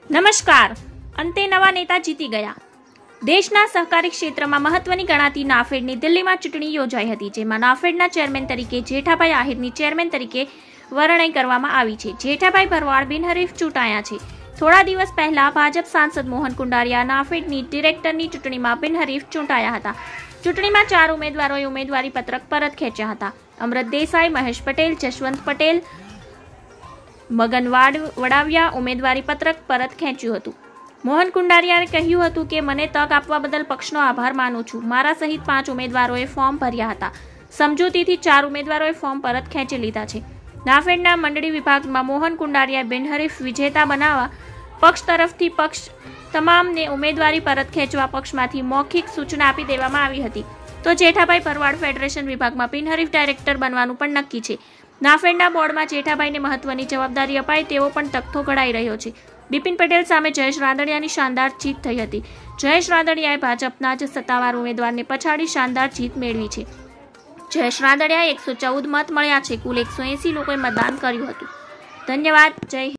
નમસ્કાર. અંતે નવા નેતા જીતી ગયા. દેશના સહકારી ક્ષેત્રમાં મહત્વની ગણાતી નાફેડની દિલ્હીમાં ચૂંટણી યોજાઈ હતી, જેમાં નાફેડના ચેરમેન તરીકે જેઠાભાઈ આહિરની ચેરમેન તરીકે વરણી કરવામાં આવી છે. જેઠાભાઈ ભરવાડ બિનહરીફ ચૂંટાયા છે. થોડા દિવસ પહેલા ભાજપ સાંસદ મોહન કુંડારિયા નાફેડની ડિરેક્ટરની ચૂંટણીમાં બિનહરીફ ચૂંટાયા હતા. ચૂંટણીમાં 4 ઉમેદવારોએ ઉમેદવારી પત્રક પરત ખેંચ્યા હતા. અમૃત દેસાઈ, મહેશ પટેલ, જશવંત પટેલ, મગન વડાવિયા ઉમેદવારી પત્રક પરત ખેંચ્યું હતું. મોહન કુંડારિયાએ કહ્યું હતું કે મને તક આપવા બદલ પક્ષનો આભાર માનું છું. મારા સહિત 5 ઉમેદવારોએ ફોર્મ ભર્યા હતા. સમજૂતીથી 4 ઉમેદવારોએ ફોર્મ પરત ખેંચી લીધા છે. નાફેડના મંડળી વિભાગમાં મોહન કુંડારિયાએ બિનહરીફ વિજેતા બનાવવા પક્ષ તરફથી તમામને ઉમેદવારી પરત ખેંચવા પક્ષમાંથી મૌખિક સૂચના આપી દેવામાં આવી હતી. તો જેઠાભાઈ ભરવાડ ફેડરેશન વિભાગમાં બિનહરીફ ડાયરેક્ટર બનવાનું પણ નક્કી છે. નાફેડના બોર્ડમાં જેઠાભાઈને મહત્વની જવાબદારી અપાય તેવો પણ તખ્તો ઘડાઈ રહ્યો છે. બિપિન પટેલ સામે જયેશ રાદડિયાની શાનદાર જીત થઈ હતી. જયેશ રાદડિયાએ ભાજપના જ સત્તાવાર ઉમેદવારને પછાડી શાનદાર જીત મેળવી છે. જયેશ રાદડિયાએ 114 મત મળ્યા છે. કુલ 180 લોકોએ મતદાન કર્યું હતું. ધન્યવાદ. જય હિન્દ.